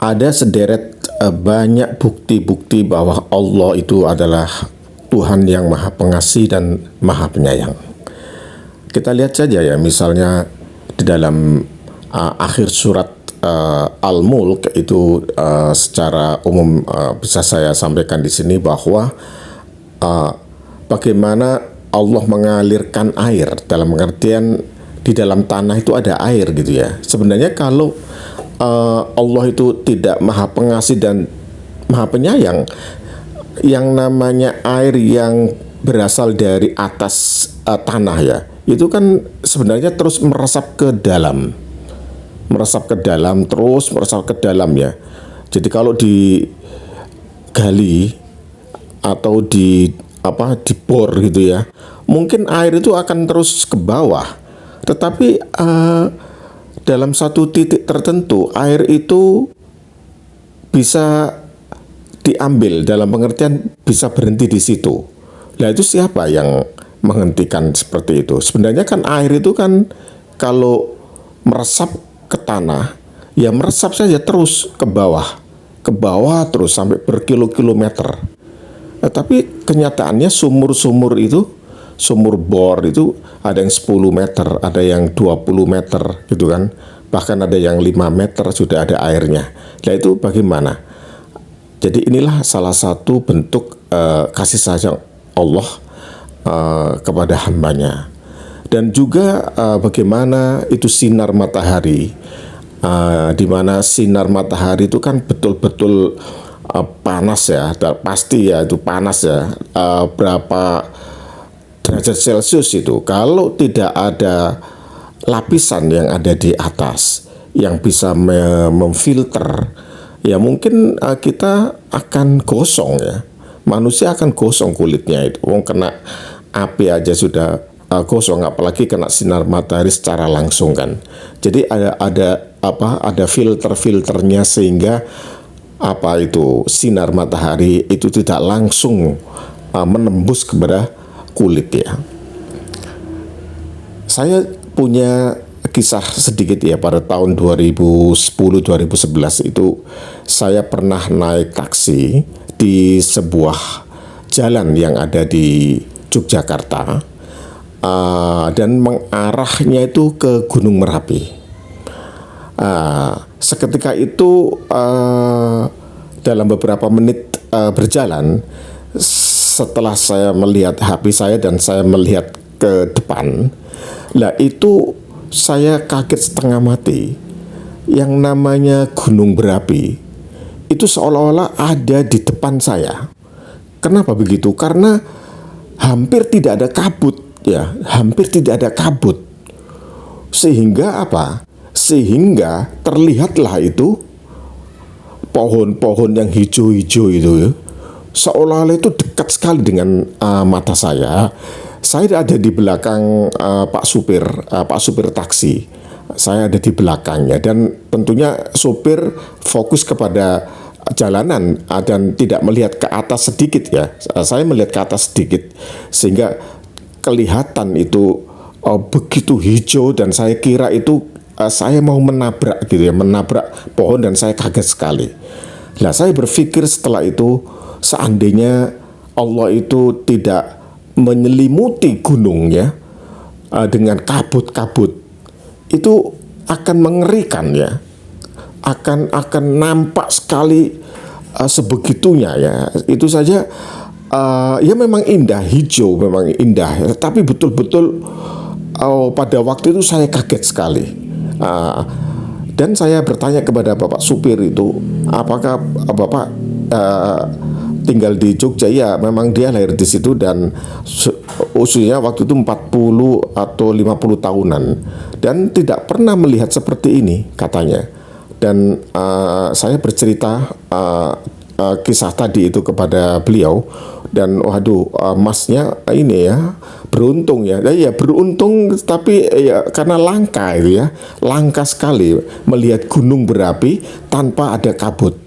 ada sederet banyak bukti-bukti bahwa Allah itu adalah Tuhan yang Maha Pengasih dan Maha Penyayang. Kita lihat saja ya, misalnya di dalam akhir surat Al-Mulk itu secara umum bisa saya sampaikan di sini bahwa bagaimana Allah mengalirkan air, dalam pengertian di dalam tanah itu ada air gitu ya. Sebenarnya kalau Allah itu tidak Maha Pengasih dan Maha Penyayang, yang namanya air yang berasal dari atas tanah ya, itu kan sebenarnya terus meresap ke dalam, terus meresap ke dalam ya. Jadi kalau digali atau dibor gitu ya, mungkin air itu akan terus ke bawah. Tetapi dalam satu titik tertentu air itu bisa diambil, dalam pengertian bisa berhenti di situ. Nah, itu siapa yang menghentikan seperti itu? Sebenarnya kan air itu kan kalau meresap ke tanah, ya meresap saja terus ke bawah terus sampai berkilo-kilometer. Nah, tapi kenyataannya sumur-sumur itu, sumur bor itu ada yang 10 meter, ada yang 20 meter gitu kan. Bahkan ada yang 5 meter sudah ada airnya. Nah, itu bagaimana? Jadi inilah salah satu bentuk kasih sayang Allah kepada hambanya. Dan juga bagaimana itu sinar matahari, di mana sinar matahari itu kan betul-betul panas ya, pasti ya itu panas ya, berapa derajat Celcius itu. Kalau tidak ada lapisan yang ada di atas yang bisa memfilter, ya mungkin kita akan gosong ya. Manusia akan gosong kulitnya itu. Kena api aja sudah gosong, apalagi kena sinar matahari secara langsung kan. Jadi ada filternya sehingga sinar matahari itu tidak langsung menembus kepada kulit ya. Saya punya kisah sedikit ya, pada tahun 2010-2011 itu saya pernah naik taksi di sebuah jalan yang ada di Yogyakarta, dan mengarahnya itu ke Gunung Merapi. Seketika itu dalam beberapa menit berjalan, setelah saya melihat HP saya dan saya melihat ke depan, lah itu saya kaget setengah mati. Yang namanya gunung berapi itu seolah-olah ada di depan saya. Kenapa begitu? Karena hampir tidak ada kabut ya, hampir tidak ada kabut. Sehingga Sehingga terlihatlah itu pohon-pohon yang hijau-hijau itu ya, seolah-olah itu dekat sekali dengan mata saya. Saya ada di belakang Pak supir taksi. Saya ada di belakangnya, dan tentunya supir fokus kepada jalanan dan tidak melihat ke atas sedikit ya. Saya melihat ke atas sedikit sehingga kelihatan itu begitu hijau, dan saya kira itu saya mau menabrak gitu ya, menabrak pohon, dan saya kaget sekali. Nah, saya berpikir setelah itu, seandainya Allah itu tidak menyelimuti gunung ya dengan kabut-kabut, itu akan mengerikan ya, akan nampak sekali sebegitunya ya. Itu saja ya memang indah, hijau memang indah ya, tapi betul-betul pada waktu itu saya kaget sekali. Dan saya bertanya kepada Bapak supir itu, apakah Bapak tinggal di Jogja? Ya, memang dia lahir di situ dan usianya waktu itu 40 atau 50 tahunan dan tidak pernah melihat seperti ini katanya. Dan saya bercerita kisah tadi itu kepada beliau, dan waduh, masnya ini ya beruntung ya, beruntung, tapi ya karena langka itu ya, langka sekali melihat gunung berapi tanpa ada kabut.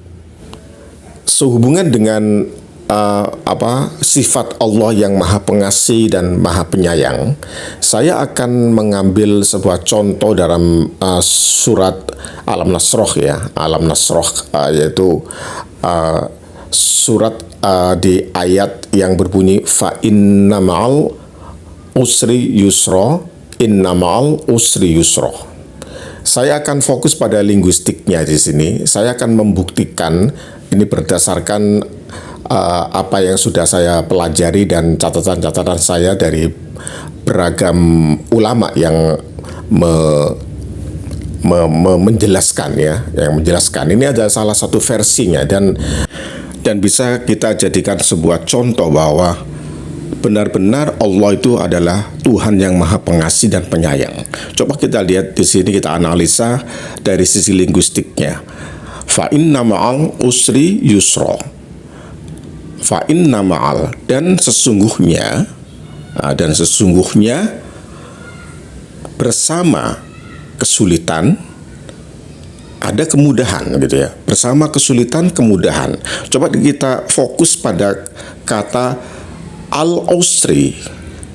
Sehubungan dengan sifat Allah yang Maha Pengasih dan Maha Penyayang, saya akan mengambil sebuah contoh dalam surat Al-Nasroh ya, Al-Nasroh, yaitu surat di ayat yang berbunyi fa inna ma'al usri yusra, inna ma'al usri yusra. Saya akan fokus pada linguistiknya di sini. Saya akan membuktikan ini berdasarkan apa yang sudah saya pelajari dan catatan-catatan saya dari beragam ulama yang menjelaskan ya, yang menjelaskan. Ini adalah salah satu versinya dan bisa kita jadikan sebuah contoh bahwa benar-benar Allah itu adalah Tuhan yang Maha Pengasih dan Penyayang. Coba kita lihat di sini, kita analisa dari sisi linguistiknya. Fa inna ma'al usri yusra. Fa inna ma'al, dan sesungguhnya bersama kesulitan ada kemudahan gitu ya. Bersama kesulitan kemudahan. Coba kita fokus pada kata al-usri.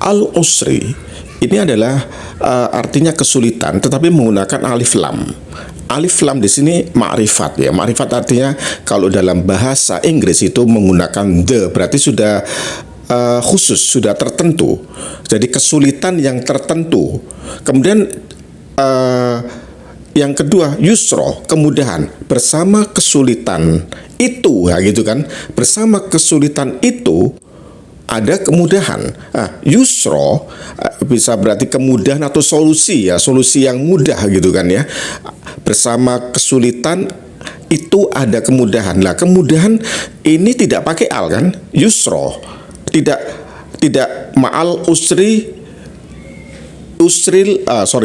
Al-usri ini adalah artinya kesulitan, tetapi menggunakan alif lam. Alif lam di sini ma'rifat ya. Ma'rifat artinya kalau dalam bahasa Inggris itu menggunakan the, berarti sudah khusus, sudah tertentu. Jadi kesulitan yang tertentu. Kemudian yang kedua, yusro, kemudahan. Bersama kesulitan itu, ya gitu kan. Bersama kesulitan itu ada kemudahan. Yusro bisa berarti kemudahan atau solusi ya, solusi yang mudah gitu kan ya. Bersama kesulitan itu ada kemudahan. Lah, kemudahan ini tidak pakai al kan? Yusro. Tidak ma'al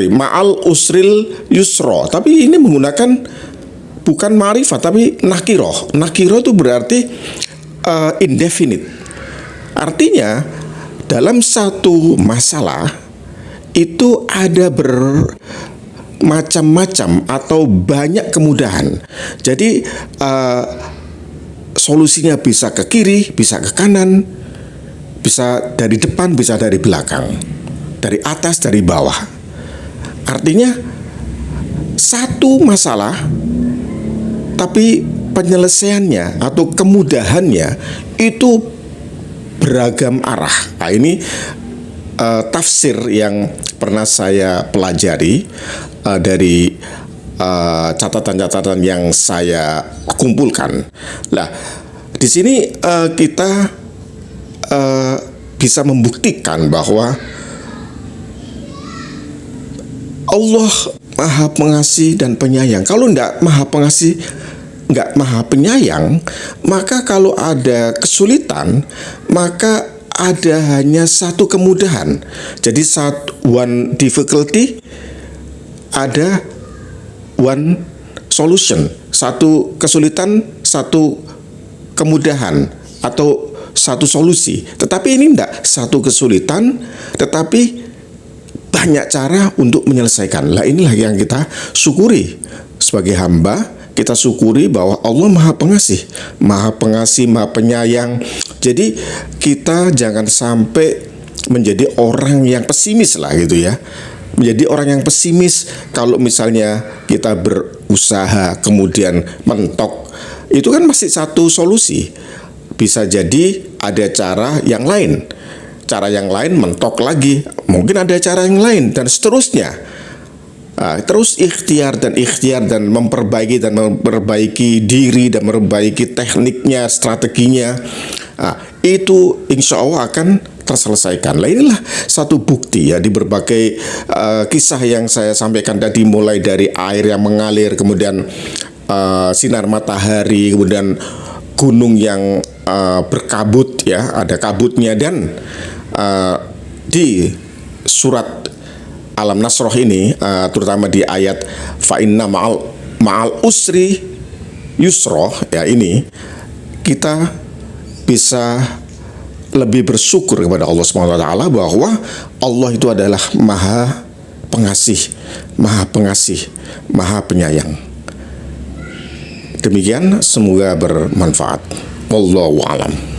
ma'al usril yusro, tapi ini menggunakan bukan ma'rifat tapi nakiroh. Nakiroh itu berarti indefinite. Artinya dalam satu masalah itu ada bermacam-macam atau banyak kemudahan. Jadi solusinya bisa ke kiri, bisa ke kanan, bisa dari depan, bisa dari belakang, dari atas, dari bawah. Artinya satu masalah, tapi penyelesaiannya atau kemudahannya itu beragam arah. Nah, ini tafsir yang pernah saya pelajari dari catatan-catatan yang saya kumpulkan. Nah, di sini kita bisa membuktikan bahwa Allah Maha Pengasih dan Penyayang. Kalau tidak Maha Pengasih, nggak Maha Penyayang, maka kalau ada kesulitan, maka ada hanya satu kemudahan. Jadi one difficulty, ada one solution. Satu kesulitan, satu kemudahan atau satu solusi. Tetapi ini enggak, satu kesulitan tetapi banyak cara untuk menyelesaikan. Lah, inilah yang kita syukuri sebagai hamba. Kita syukuri bahwa Allah Maha Pengasih, Maha Penyayang. Jadi kita jangan sampai menjadi orang yang pesimis lah gitu ya. Menjadi orang yang pesimis kalau misalnya kita berusaha kemudian mentok, itu kan masih satu solusi. Bisa jadi ada cara yang lain. Cara yang lain mentok lagi, mungkin ada cara yang lain dan seterusnya. Terus ikhtiar dan memperbaiki diri dan memperbaiki tekniknya, strateginya, itu insya Allah akan terselesaikan. Lah, inilah satu bukti ya di berbagai kisah yang saya sampaikan tadi, mulai dari air yang mengalir, kemudian sinar matahari, kemudian gunung yang berkabut ya, ada kabutnya, dan di surat Al-Nasroh ini terutama di ayat fa inna ma'al usri yusra ya, ini kita bisa lebih bersyukur kepada Allah Subhanahu wa taala bahwa Allah itu adalah Maha Pengasih, Maha Penyayang. Demikian, semoga bermanfaat. Wallahu a'lam.